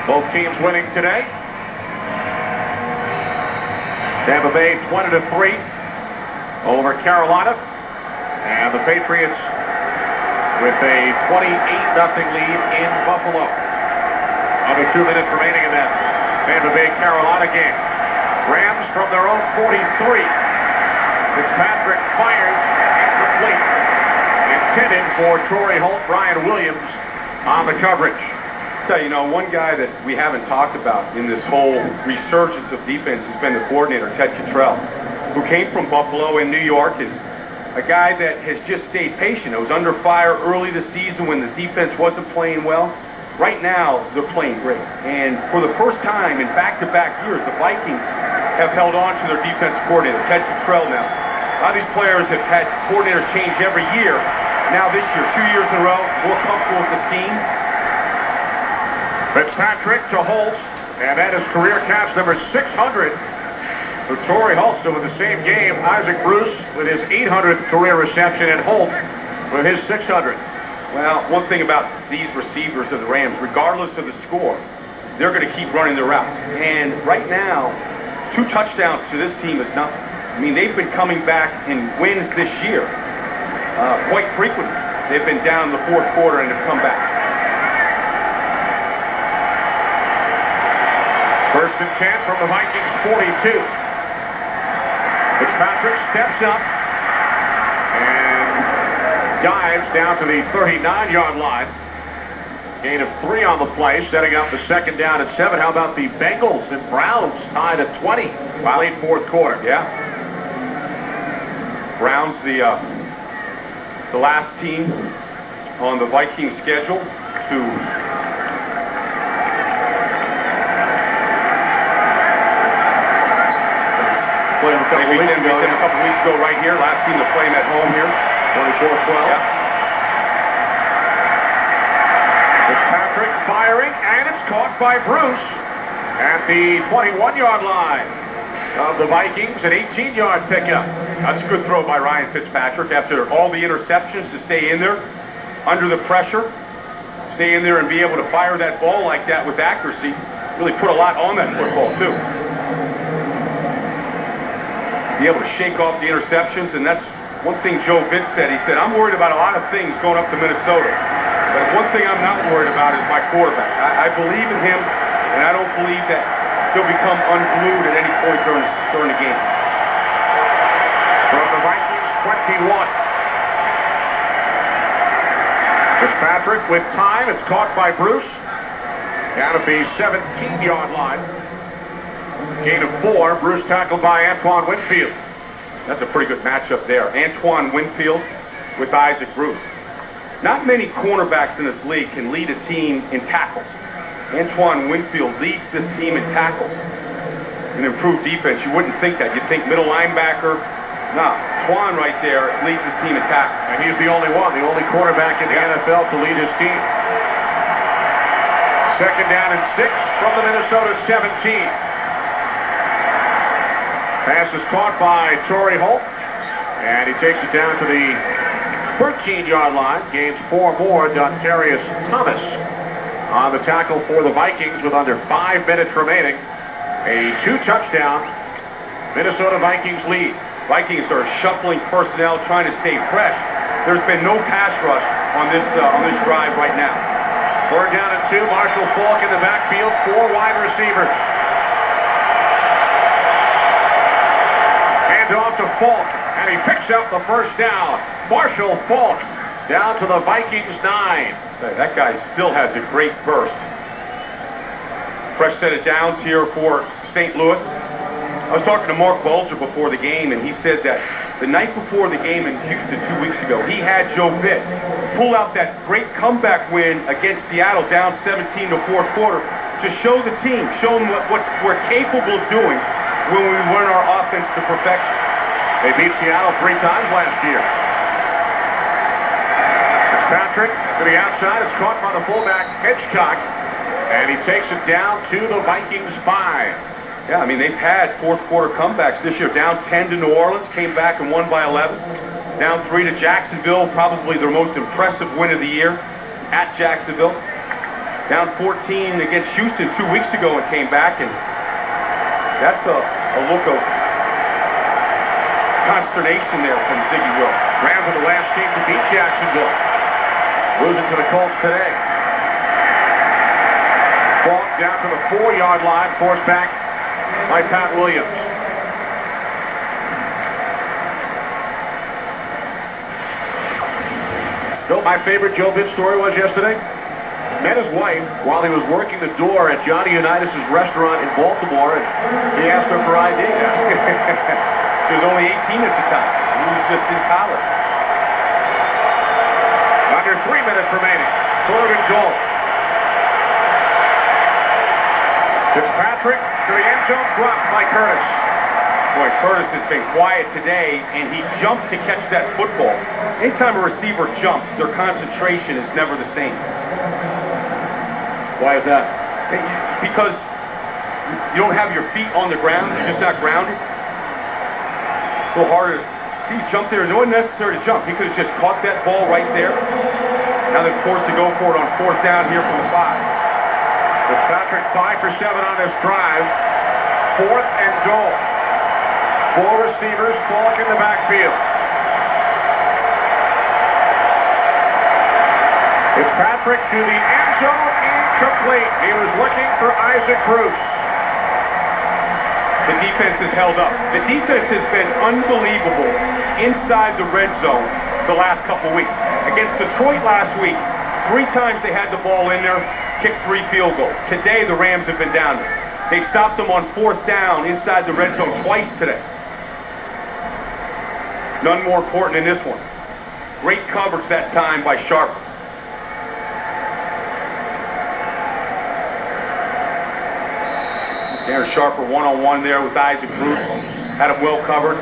Both teams winning today. Tampa Bay 20-3 over Carolina. And the Patriots with a 28-0 lead in Buffalo. Under 2 minutes remaining in that Tampa Bay-Carolina game. Rams from their own 43. Fitzpatrick fires incomplete. Intended for Torrey Holt, Brian Williams on the coverage. You know, one guy that we haven't talked about in this whole resurgence of defense has been the coordinator, Ted Cottrell, who came from Buffalo in New York, and a guy that has just stayed patient. It was under fire early this season when the defense wasn't playing well. Right now, they're playing great. And for the first time in back-to-back years, the Vikings have held on to their defensive coordinator, Ted Cottrell now. A lot of these players have had coordinators change every year. Now this year, 2 years in a row, more comfortable with the scheme. Fitzpatrick to Holt, and that is career catch number 600 for Torrey Holt. So in the same game, Isaac Bruce with his 800th career reception, and Holt with his 600th. Well, one thing about these receivers of the Rams, regardless of the score, they're going to keep running their routes. And right now, 2 touchdowns to this team is nothing. I mean, they've been coming back in wins this year quite frequently. They've been down in the 4th quarter and have come back. First and 10 from the Vikings 42. Fitzpatrick steps up and dives down to the 39-yard line. Gain of 3 on the play, setting up the second down at 7. How about the Bengals and Browns tied at 20? Wow. Late 4th quarter. Yeah. Browns, the last team on the Vikings schedule to played a couple weeks ago right here. Last team to play him at home here. 24-12. Yeah. Fitzpatrick firing, and it's caught by Bruce at the 21-yard line of the Vikings. An 18-yard pickup. That's a good throw by Ryan Fitzpatrick after all the interceptions to stay in there under the pressure. Stay in there and be able to fire that ball like that with accuracy. Really put a lot on that football, too. Be able to shake off the interceptions, and that's one thing Joe Vince said. He said, I'm worried about a lot of things going up to Minnesota, but one thing I'm not worried about is my quarterback. I believe in him, and I don't believe that he'll become unglued at any point during the game. From the Vikings 21. Fitzpatrick with time. It's caught by Bruce. Down at the 17-yard line. Gain of 4. Bruce tackled by Antoine Winfield. That's a pretty good matchup there. Antoine Winfield with Isaac Bruce. Not many cornerbacks in this league can lead a team in tackles. Antoine Winfield leads this team in tackles. An improved defense. You wouldn't think that. You'd think middle linebacker. No, Antoine right there leads his team in tackles. And he's the only one, the only quarterback in the NFL to lead his team. Second down and 6 from the Minnesota 17. Pass is caught by Torrey Holt, and he takes it down to the 13-yard line. Gains 4 more. Dontarius Thomas on the tackle for the Vikings with under 5 minutes remaining. A 2-touchdown Minnesota Vikings lead. Vikings are shuffling personnel, trying to stay fresh. There's been no pass rush on this drive right now. 4th down and 2. Marshall Faulk in the backfield. 4 wide receivers. Off to Faulk, and he picks up the first down. Marshall Faulk down to the Vikings 9. That guy still has a great burst. Fresh set of downs here for St. Louis. I was talking to Mark Bulger before the game, and he said that the night before the game in Houston 2 weeks ago, he had Joe Vitt pull out that great comeback win against Seattle down 17 in the 4th quarter to show the team, show them what we're capable of doing when we run our offense to perfection. They beat Seattle 3 times last year. Fitzpatrick to the outside. It's caught by the fullback, Hitchcock. And he takes it down to the Vikings 5. Yeah, I mean, they've had 4th quarter comebacks this year. Down 10 to New Orleans, came back and won by 11. Down 3 to Jacksonville, probably their most impressive win of the year at Jacksonville. Down 14 against Houston 2 weeks ago and came back, and that's a look of consternation there from Ziggy Will. Rams are the last team to beat Jacksonville. Losing to the Colts today. Ball down to the 4-yard line, forced back by Pat Williams. So my favorite Joe Bitz story was yesterday. Met his wife while he was working the door at Johnny Unitas' restaurant in Baltimore, and he asked her for ID. She was only 18 at the time. He was just in college. Under 3 minutes remaining. 3rd and goal. Fitzpatrick to the end zone, dropped by Curtis. Boy, Curtis has been quiet today, and he jumped to catch that football. Anytime a receiver jumps, their concentration is never the same. Why is that? Because you don't have your feet on the ground. You're just not grounded. A little harder. See, he jumped there. It wasn't necessary to jump. He could have just caught that ball right there. Now they're forced to go for it on 4th down here from the 5. Fitzpatrick 5 for 7 on this drive. 4th and goal. 4 receivers, Falk in the backfield. Fitzpatrick to the end zone, incomplete. He was looking for Isaac Bruce. The defense has held up. The defense has been unbelievable inside the red zone the last couple weeks. Against Detroit last week, 3 times they had the ball in there, kicked 3 field goals. Today the Rams have been down there. They stopped them on 4th down inside the red zone twice today. None more important than this one. Great coverage that time by Sharp. Darren Sharper one-on-one there with Isaac Bruce. Had him well covered.